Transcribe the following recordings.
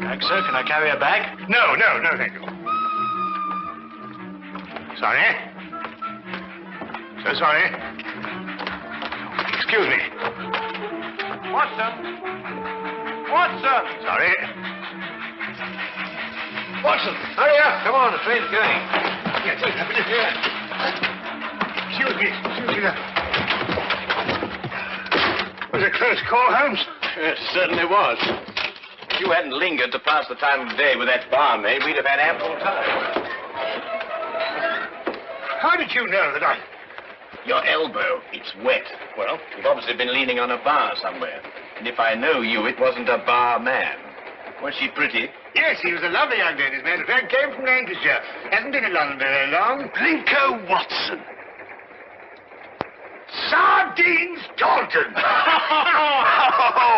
Thanks, sir. Can I carry a bag? No, thank you. Sorry. So sorry. Excuse me. Watson! Watson! Sorry. Watson, hurry up. Come on, the train's going. Yes, here. Excuse me. Was it a close call, Holmes? Yes, it certainly was. If you hadn't lingered to pass the time of day with that barmaid, we'd have had ample time. How did you know that I... Your elbow, it's wet. Well, you've obviously been leaning on a bar somewhere. And if I know you, it wasn't a bar man. Was she pretty? Yes, he was a lovely young lady, as a matter of fact. Came from Lancashire. Hasn't been in London very long. Blinko Watson. Sardines Taunton. Oh,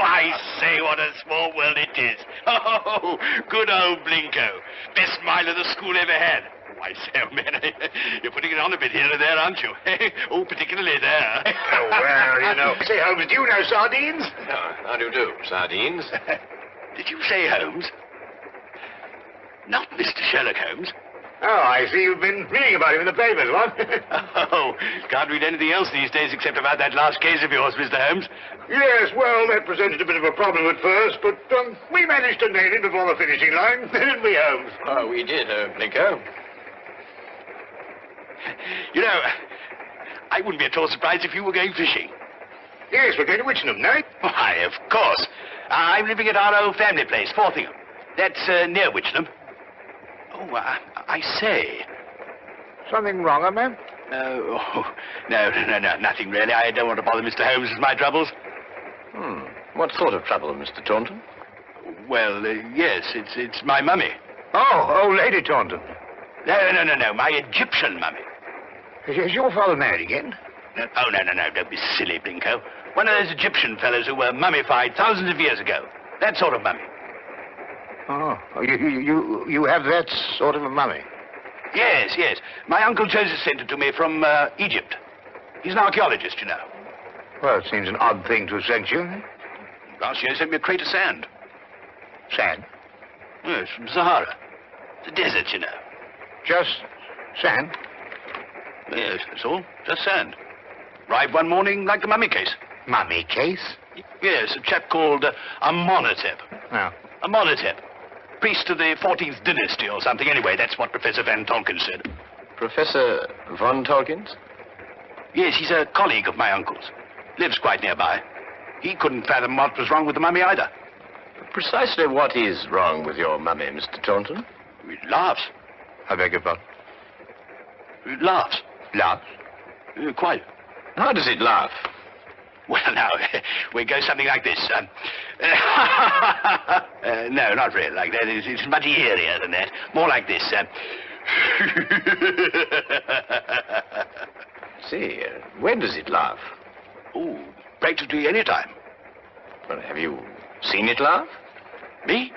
I say, what a small world it is. Oh, good old Blinko. Best mile of the school ever had. Oh, I say, oh, man, you're putting it on a bit here and there, aren't you? Oh, particularly there. Oh, well, you know. Say, Holmes, do you know sardines? Oh, how do you do, sardines? Did you say Holmes? Not Mr. Sherlock Holmes. Oh, I see you've been reading about him in the papers, what? Oh, can't read anything else these days except about that last case of yours, Mr. Holmes. Yes, well, that presented a bit of a problem at first, but we managed to nail him before the finishing line, didn't we, Holmes? Oh, we did, Blinko. You know, I wouldn't be at all surprised if you were going fishing. Yes, we're going to Witchenham, no? Why, of course. I'm living at our old family place, Forthingham. That's near Witchenham. Oh, I say. Something wrong, ma'am? No, nothing really. I don't want to bother Mr. Holmes with my troubles. What sort of trouble, Mr. Taunton? Well, yes, it's my mummy. Oh, old Lady Taunton. No, my Egyptian mummy. Is your father married again? No, don't be silly, Blinko. One of those Egyptian fellows who were mummified thousands of years ago. That sort of mummy. Oh, you have that sort of a mummy? Yes. My Uncle Joseph sent it to me from Egypt. He's an archaeologist, you know. Well, it seems an odd thing to have sent you. Last year he sent me a crate of sand. Sand? Yes, from Sahara. The desert, you know. Just sand? Yes, that's all. Just sand. Arrived one morning like the mummy case. Mummy case? Yes, a chap called Amenhotep. Oh. Amenhotep. Priest of the 14th dynasty or something. Anyway, that's what Professor Van Tolkien said. Professor Von Tolkien? Yes, he's a colleague of my uncle's. Lives quite nearby. He couldn't fathom what was wrong with the mummy either. Precisely what is wrong with your mummy, Mr. Taunton? It laughs. I beg your pardon? It laughs. Laughs? Quite. How does it laugh? Well, now, we go something like this. No, not really like that. It's much eerier than that. More like this. See, when does it laugh? Oh, practically any time. Well, have you seen it laugh? Me?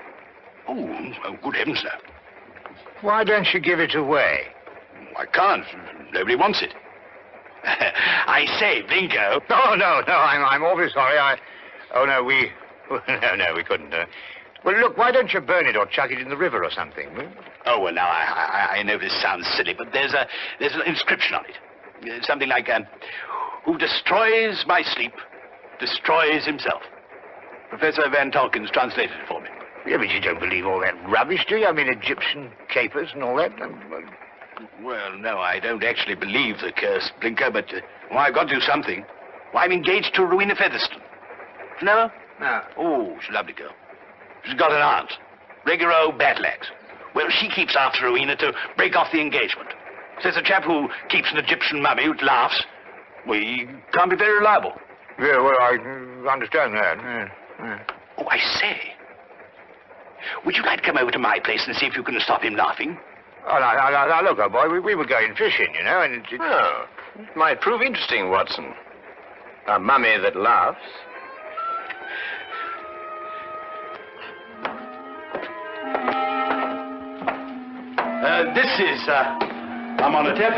Oh, good heavens, no. Why don't you give it away? I can't. Nobody wants it. I say, Blinko. Oh, no, I'm awfully sorry. We couldn't. Well, look, why don't you burn it or chuck it in the river or something? Oh, well, now, I know this sounds silly, but there's an inscription on it. Something like, who destroys my sleep, destroys himself. Professor Van Tolkien's translated it for me. Yeah, but you don't believe all that rubbish, do you? I mean, Egyptian capers and all that. Well, no, I don't actually believe the curse, Blinko, but I've got to do something. Well, I'm engaged to Rowena Featherstone. You know her? No. Oh, she's a lovely girl. She's got an aunt, regular old battle-axe. Well, she keeps after Rowena to break off the engagement. Says a chap who keeps an Egyptian mummy who laughs, well, he can't be very reliable. Yeah, well, I understand that. Yeah. Oh, I say. Would you like to come over to my place and see if you can stop him laughing? Oh, now, look, old boy, we were going fishing, you know, and Oh, it might prove interesting, Watson. A mummy that laughs. This is, Amenhotep.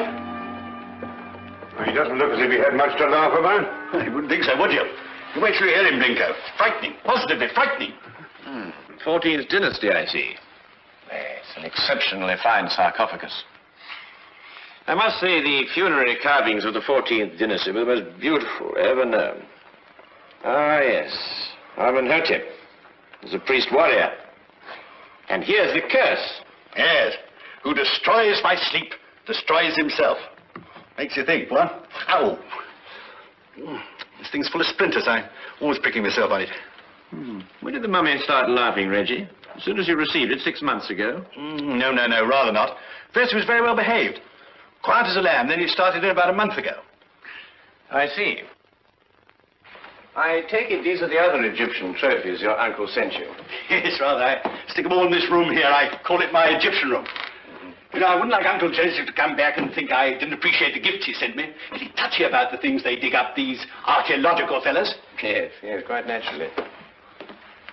He doesn't look as if he had much to laugh about. You wouldn't think so, would you? You wait till you hear him, Blinko. Frightening. Positively frightening. 14th dynasty, I see. It's an exceptionally fine sarcophagus. I must say the funerary carvings of the 14th dynasty were the most beautiful ever known. Ah, yes. Amenhotep was a priest warrior. And here's the curse. Yes. Who destroys by sleep, destroys himself. Makes you think, what? Ow. This thing's full of splinters. I'm always pricking myself on it. When did the mummy start laughing, Reggie? As soon as you received it 6 months ago? No, rather not. First, he was very well behaved. Quiet as a lamb. Then he started in about a month ago. I see. I take it these are the other Egyptian trophies your uncle sent you. Yes, rather. I stick them all in this room here. I call it my Egyptian room. You know, I wouldn't like Uncle Joseph to come back and think I didn't appreciate the gifts he sent me. Pretty touchy about the things they dig up, these archaeological fellas. Yes, quite naturally.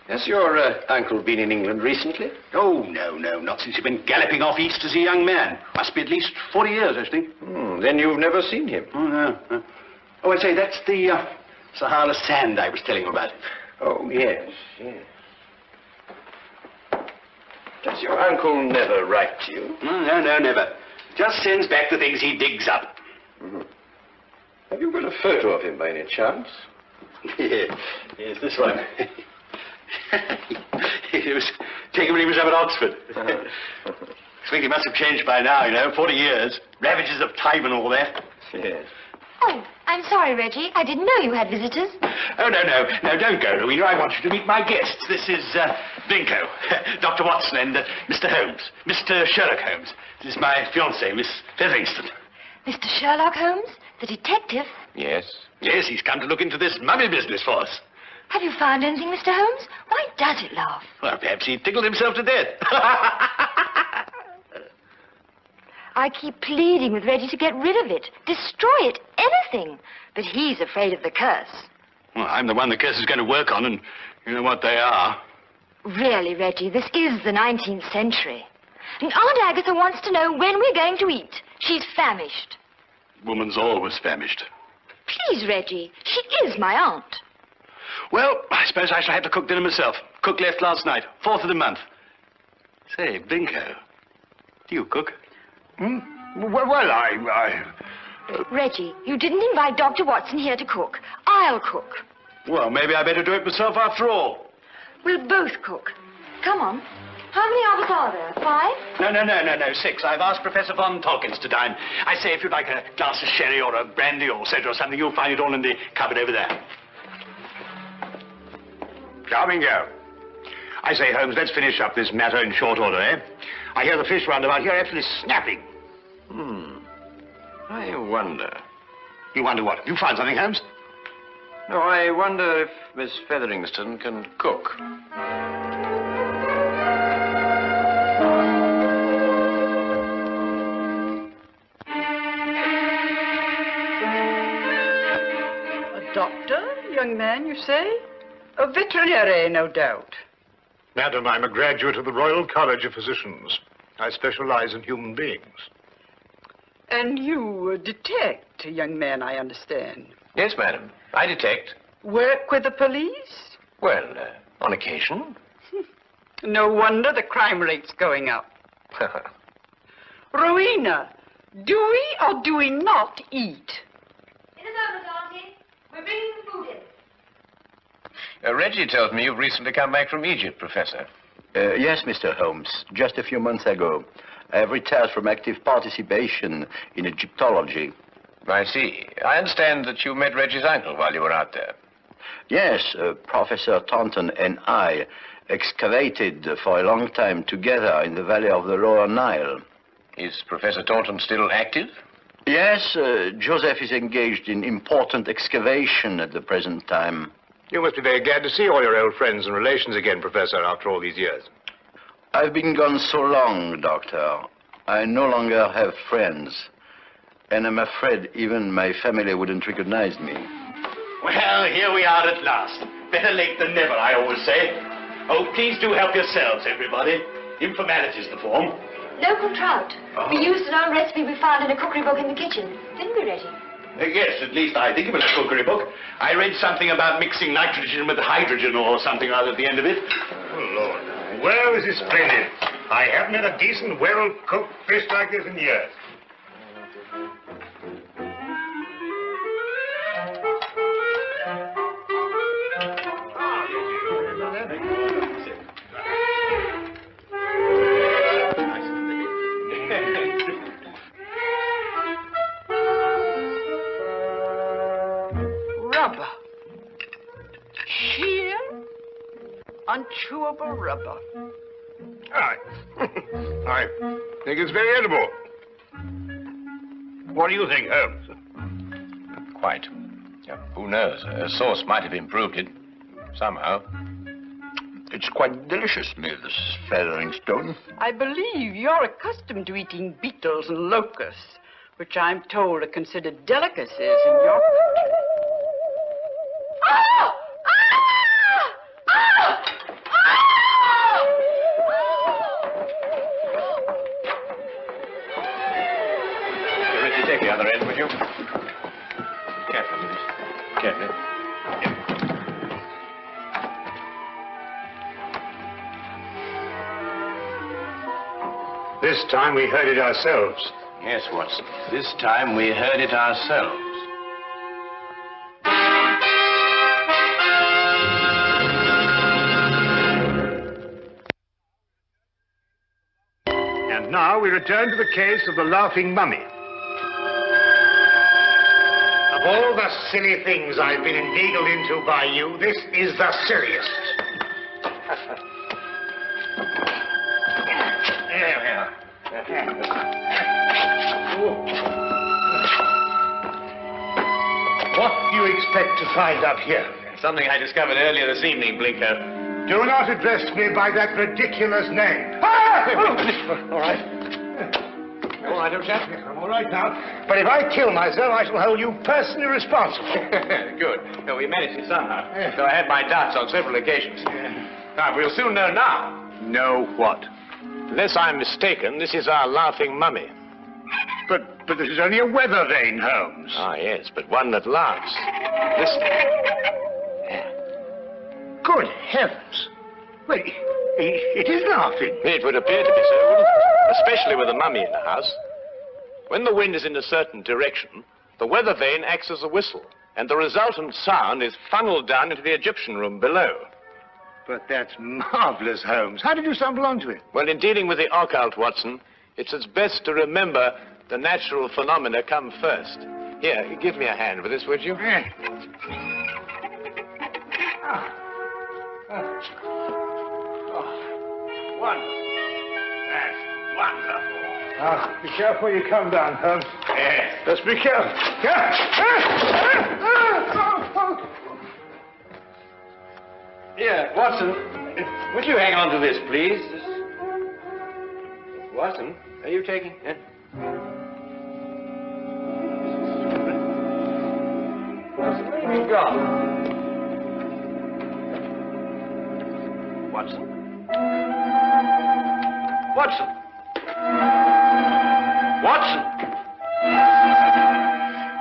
Has your uncle been in England recently? Oh, no, not since he went galloping off east as a young man. Must be at least 40 years, I think. Then you've never seen him? Oh, no. Oh, I say, that's the Sahara sand I was telling you about. Oh, yes. Does your uncle never write to you? No, never. Just sends back the things he digs up. Have you got a photo of him by any chance? Yes, this one. It was taken when he was up at Oxford. I think he must have changed by now, you know, 40 years. Ravages of time and all that. Yes. Oh, I'm sorry, Reggie. I didn't know you had visitors. Oh, no, don't go, Rowena. I want you to meet my guests. This is Blinko, Dr. Watson, and Mr. Holmes, Mr. Sherlock Holmes. This is my fiancée, Miss Featherington. Mr. Sherlock Holmes, the detective? Yes. Yes, he's come to look into this mummy business for us. Have you found anything, Mr. Holmes? Why does it laugh? Well, perhaps he tickled himself to death. I keep pleading with Reggie to get rid of it, destroy it, anything. But he's afraid of the curse. Well, I'm the one the curse is going to work on, and you know what they are. Really, Reggie, this is the 19th century. And Aunt Agatha wants to know when we're going to eat. She's famished. Woman's always famished. Please, Reggie, she is my aunt. Well, I suppose I shall have to cook dinner myself. Cook left last night, 4th of the month. Say, Blinko, do you cook? Reggie, you didn't invite Dr. Watson here to cook. I'll cook. Well, maybe I better do it myself after all. We'll both cook. Come on. How many of us are there? 5? No, 6. I've asked Professor von Tolkins to dine. I say, if you'd like a glass of sherry or a brandy or soda or something, you'll find it all in the cupboard over there. Charming girl. I say, Holmes, let's finish up this matter in short order, eh? I hear the fish roundabout here actually snapping. I wonder. You wonder what? You found something, Holmes? No, I wonder if Miss Featherington can cook. A doctor, young man, you say? A veterinary, no doubt. Madam, I'm a graduate of the Royal College of Physicians. I specialize in human beings. And you detect, young man, I understand. Yes, madam. I detect. Work with the police? Well, on occasion. No wonder the crime rate's going up. Rowena, do we or do we not eat? In a moment, Auntie. We're bringing the food in. Reggie tells me you've recently come back from Egypt, Professor. Yes, Mr. Holmes. Just a few months ago. I have retired from active participation in Egyptology. I see. I understand that you met Reggie's uncle while you were out there. Yes, Professor Taunton and I excavated for a long time together in the valley of the Lower Nile. Is Professor Taunton still active? Yes, Joseph is engaged in important excavation at the present time. You must be very glad to see all your old friends and relations again, Professor, after all these years. I've been gone so long, Doctor. I no longer have friends. And I'm afraid even my family wouldn't recognize me. Well, here we are at last. Better late than never, I always say. Oh, please do help yourselves, everybody. Informality's the form. Local trout. We used an old recipe we found in a cookery book in the kitchen. Didn't we, Reggie? Yes, at least I think it was a cookery book. I read something about mixing nitrogen with hydrogen or something or other at the end of it. Oh, Lord. Well, this is splendid. I haven't had a decent, well-cooked fish like this in years. Rubber. Sheer, unchewable rubber. I think it's very edible. What do you think, Holmes? Quite. Yeah, who knows? A sauce might have improved it. Somehow. It's quite delicious, Miss Featheringstone. I believe you're accustomed to eating beetles and locusts, which I'm told are considered delicacies in your country. Oh! Richie, take the other end, would you? Carefully, please. Carefully. This time we heard it ourselves. Yes, Watson. This time we heard it ourselves. And now we return to the case of the laughing mummy. Of all the silly things I've been inveigled into by you, this is the silliest. What do you expect to find up here? Something I discovered earlier this evening, Blinko. Do not address me by that ridiculous name. All right. All right, old chap? I'm all right now. But if I kill myself, I shall hold you personally responsible. Good. No, we managed it somehow. Though I had my doubts on several occasions. Now, we'll soon know now. Know what? Unless I'm mistaken, this is our laughing mummy. But this is only a weather vane, Holmes. Ah, yes, but one that laughs. Listen. Good heavens. Wait, it is laughing. It would appear to be so, especially with a mummy in the house. When the wind is in a certain direction, the weather vane acts as a whistle, and the resultant sound is funneled down into the Egyptian room below. But that's marvelous, Holmes. How did you stumble onto it? Well, in dealing with the occult, Watson, it's as best to remember the natural phenomena come first. Here, give me a hand with this, would you? Wonderful. That's wonderful. Be careful you come down, Holmes. Yes. Just be careful. Here, Watson, would you hang on to this, please? Watson, are you taking... Watson, where have you gone? Watson? Watson? Watson?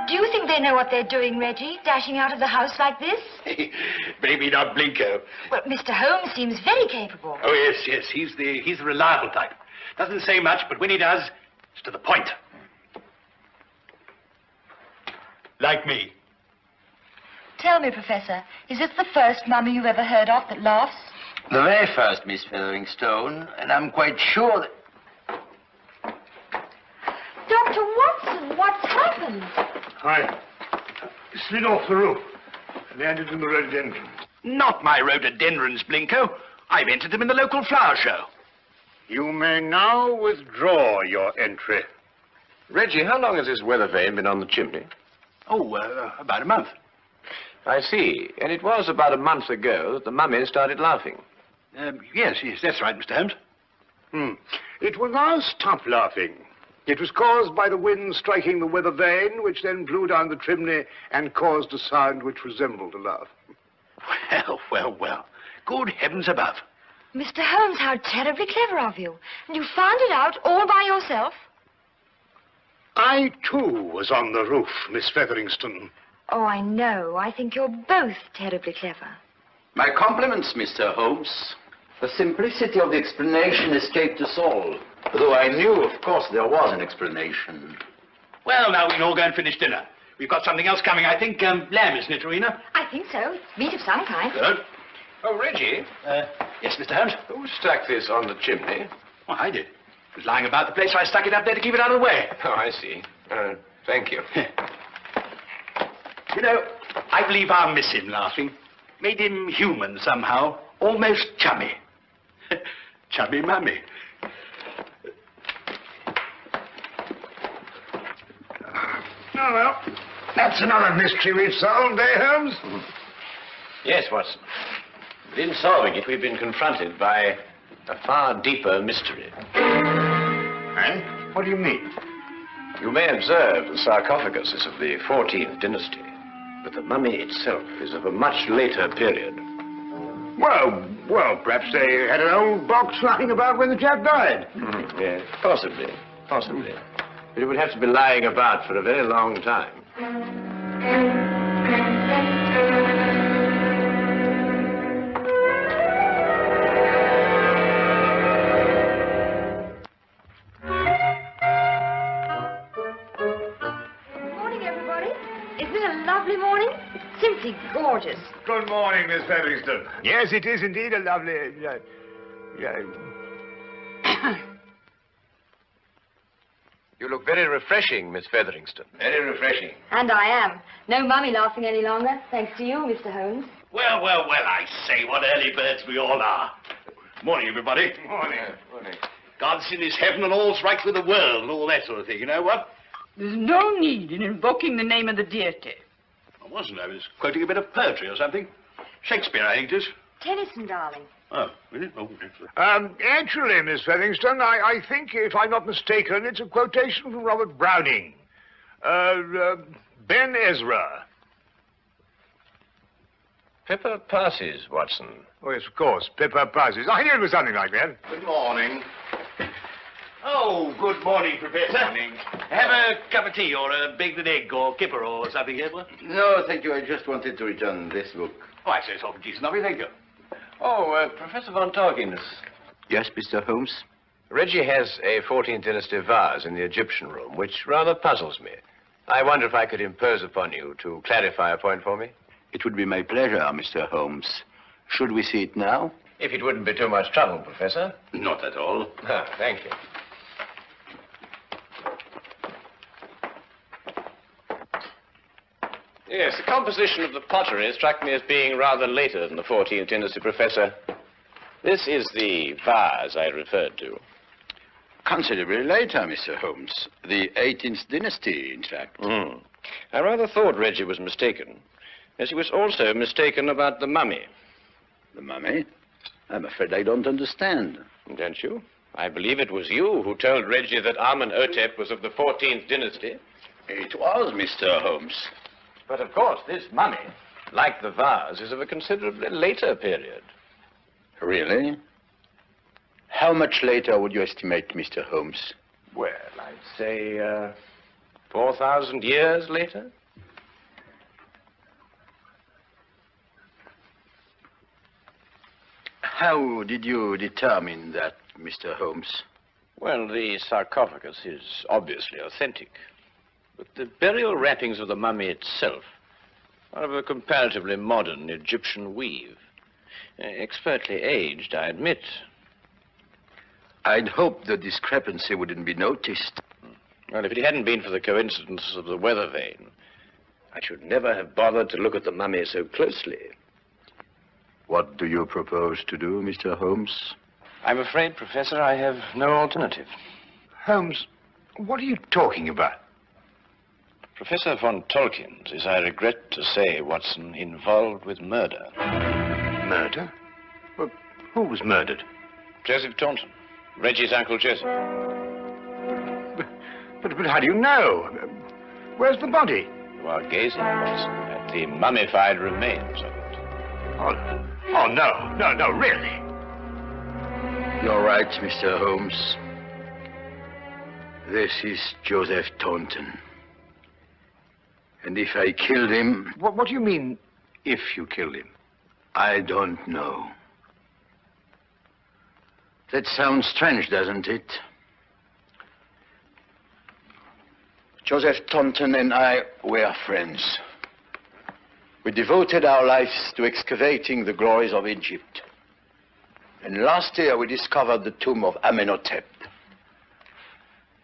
Do you think they know what they're doing, Reggie, dashing out of the house like this? Maybe not Blinko. Well, Mr. Holmes seems very capable. Oh, yes. He's the reliable type. Doesn't say much, but when he does, it's to the point. Like me. Tell me, Professor, is this the first mummy you've ever heard of that laughs? The very first, Miss Featheringstone, and I'm quite sure that... Dr. Watson, what's happened? I slid off the roof. Landed in the rhododendron. Not my rhododendrons, Blinko. I've entered them in the local flower show. You may now withdraw your entry. Reggie, how long has this weather vane been on the chimney? Oh, about a month. I see. And it was about a month ago that the mummy started laughing. Yes, that's right, Mr. Holmes. It will now stop laughing. It was caused by the wind striking the weather vane, which then blew down the chimney and caused a sound which resembled a laugh. Well. Good heavens above. Mr. Holmes, how terribly clever of you. And you found it out all by yourself? I, too, was on the roof, Miss Featheringstone. Oh, I know. I think you're both terribly clever. My compliments, Mr. Holmes. The simplicity of the explanation escaped us all. Though I knew, of course, there was an explanation. Well, now we can all go and finish dinner. We've got something else coming, I think. Lamb, isn't it, Rowena? I think so. It's meat of some kind. Good. Oh, Reggie. Yes, Mr. Holmes? Who stuck this on the chimney? Well, I did. It was lying about the place, so I stuck it up there to keep it out of the way. Oh, I see. Thank you. You know, I believe I'll miss him laughing. Made him human somehow. Almost chummy. Chummy mummy. Oh, well, that's another mystery we've solved, eh, Holmes? Yes, Watson. But in solving it, we've been confronted by a far deeper mystery. Eh? What do you mean? You may observe the sarcophagus is of the 14th dynasty, but the mummy itself is of a much later period. Well, perhaps they had an old box lying about when the chap died. Yes, possibly. But it would have to be lying about for a very long time. Morning, everybody. Isn't it a lovely morning? Simply gorgeous. Good morning, Miss Featherington. Yes, it is indeed a lovely... You look very refreshing, Miss Featherington. Very refreshing. And I am. No mummy laughing any longer, thanks to you, Mr. Holmes. Well, I say, what early birds we all are. Morning, everybody. Morning. God's in his heaven and all's right with the world and all that sort of thing, you know what? There's no need in invoking the name of the deity. I wasn't. I was quoting a bit of poetry or something. Shakespeare, I think it is. Tennyson, darling. Oh, really? Oh, excellent. Actually, Miss Featherington, I think, if I'm not mistaken, it's a quotation from Robert Browning. Ben Ezra. Pepper passes, Watson. Oh, yes, of course. Pippa passes. I knew it was something like that. Good morning. Oh, good morning, Professor. Morning. Have a cup of tea or a baked egg or kipper or something, Edward? No, thank you. I just wanted to return this book. Oh, I say it's awfully decent of you, thank you. Oh, Professor Von Torkins. Yes, Mr. Holmes? Reggie has a 14th dynasty vase in the Egyptian room, which rather puzzles me. I wonder if I could impose upon you to clarify a point for me. It would be my pleasure, Mr. Holmes. Should we see it now? If it wouldn't be too much trouble, Professor. Not at all. Ah, thank you. Yes, the composition of the pottery struck me as being rather later than the 14th dynasty, Professor. This is the vase I referred to. Considerably later, Mr. Holmes. The 18th dynasty, in fact. I rather thought Reggie was mistaken, as he was also mistaken about the mummy. The mummy? I'm afraid I don't understand. Don't you? I believe it was you who told Reggie that Amenhotep was of the 14th dynasty. It was, Mr. Holmes. But of course, this mummy, like the vase, is of a considerably later period. Really? How much later would you estimate, Mr. Holmes? Well, I'd say 4,000 years later. How did you determine that, Mr. Holmes? Well, the sarcophagus is obviously authentic. But the burial wrappings of the mummy itself are of a comparatively modern Egyptian weave. Expertly aged, I admit. I'd hoped the discrepancy wouldn't be noticed. Well, if it hadn't been for the coincidence of the weather vane, I should never have bothered to look at the mummy so closely. What do you propose to do, Mr. Holmes? I'm afraid, Professor, I have no alternative. Holmes, what are you talking about? Professor Von Torkins is, I regret to say, Watson, involved with murder. Murder? Well, who was murdered? Joseph Taunton, Reggie's Uncle Joseph. But how do you know? Where's the body? You are gazing, Watson, at the mummified remains of it. Oh, no, really. You're right, Mr. Holmes. This is Joseph Taunton. And if I killed him... What do you mean, if you killed him? I don't know. That sounds strange, doesn't it? Joseph Taunton and I were friends. We devoted our lives to excavating the glories of Egypt. And last year we discovered the tomb of Amenhotep.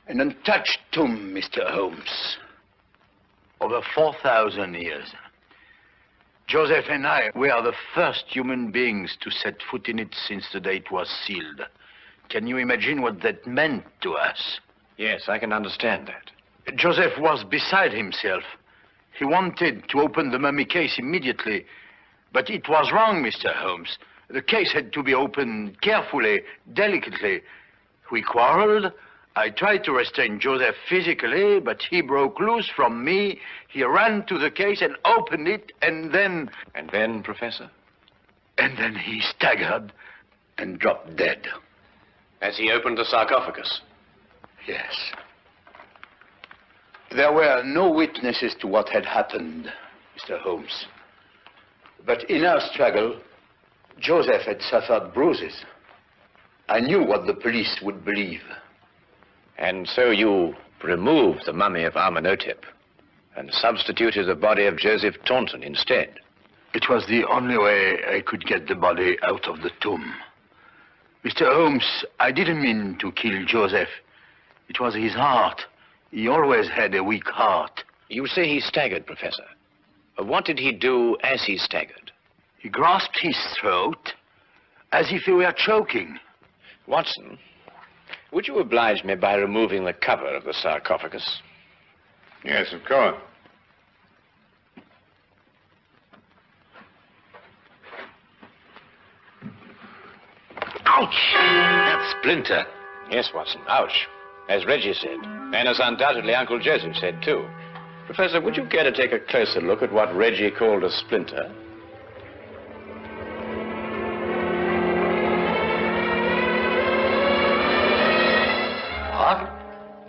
An untouched tomb, Mr. Holmes. Over 4,000 years. Joseph and I were the first human beings to set foot in it since the day it was sealed. Can you imagine what that meant to us? Yes, I can understand that. Joseph was beside himself. He wanted to open the mummy case immediately. But it was wrong, Mr. Holmes. The case had to be opened carefully, delicately. We quarreled. I tried to restrain Joseph physically, but he broke loose from me. He ran to the case and opened it, and then... And then, Professor? And then he staggered and dropped dead. As he opened the sarcophagus? Yes. There were no witnesses to what had happened, Mr. Holmes. But in our struggle, Joseph had suffered bruises. I knew what the police would believe. And so you removed the mummy of Amenhotep and substituted the body of Joseph Taunton instead? It was the only way I could get the body out of the tomb. Mr. Holmes, I didn't mean to kill Joseph. It was his heart. He always had a weak heart. You say he staggered, Professor. What did he do as he staggered? He grasped his throat as if he were choking. Watson, would you oblige me by removing the cover of the sarcophagus? Yes, of course. Ouch! That splinter. Yes, Watson, ouch. As Reggie said, and as undoubtedly Uncle Joseph said, too. Professor, would you care to take a closer look at what Reggie called a splinter? What?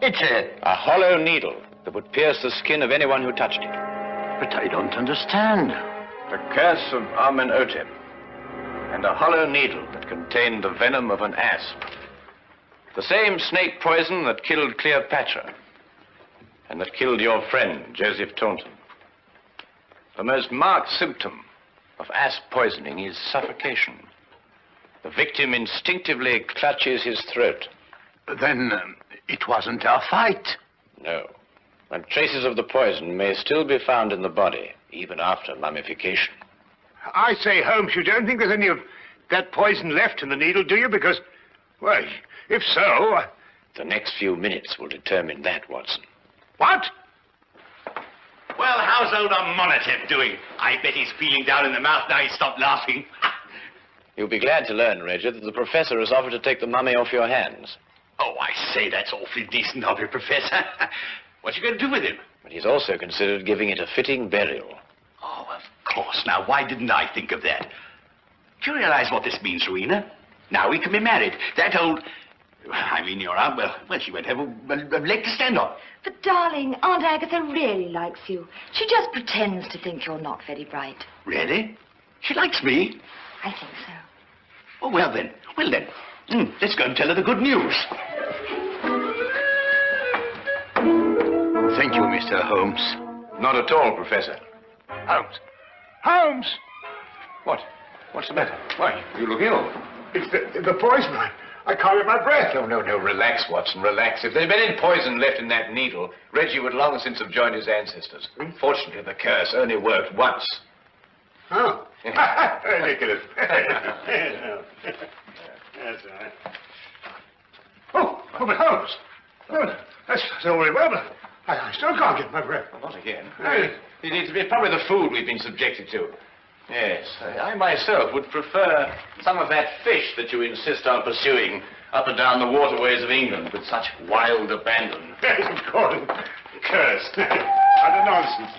It's a hollow needle that would pierce the skin of anyone who touched it. But I don't understand. The curse of Amenhotep, and a hollow needle that contained the venom of an asp. The same snake poison that killed Cleopatra, and that killed your friend, Joseph Taunton. The most marked symptom of asp poisoning is suffocation. The victim instinctively clutches his throat. Then it wasn't our fight. No. And traces of the poison may still be found in the body, even after mummification. I say, Holmes, you don't think there's any of that poison left in the needle, do you? Because, well, if so... The next few minutes will determine that, Watson. What? Well, how's old Amenhotep doing? I bet he's feeling down in the mouth now he's stopped laughing. You'll be glad to learn, Reggie, that the professor has offered to take the mummy off your hands. Oh, I say, that's awfully decent of you, Professor. What you going to do with him? But he's also considered giving it a fitting burial. Oh, of course. Now, why didn't I think of that? Do you realize what this means, Rowena? Now we can be married. That old... I mean, your aunt, well, she won't have a leg to stand on. But, darling, Aunt Agatha really likes you. She just pretends to think you're not very bright. Really? She likes me? I think so. Oh, well then. Let's go and tell her the good news. Thank you, Mr. Holmes. Not at all, Professor. Holmes! Holmes! What? What's the matter? Why, you look ill. It's the poison. I can't get my breath. No, relax, Watson, relax. If there'd been any poison left in that needle, Reggie would long since have joined his ancestors. Fortunately, the curse only worked once. Oh. Ridiculous. That's all right. Oh, but Holmes. Oh, that's all very well, but I still can't get my breath. Well, not again. It's probably the food we've been subjected to. Yes, I myself would prefer some of that fish that you insist on pursuing up and down the waterways of England with such wild abandon. Yes, of course. Curse. What a nonsense.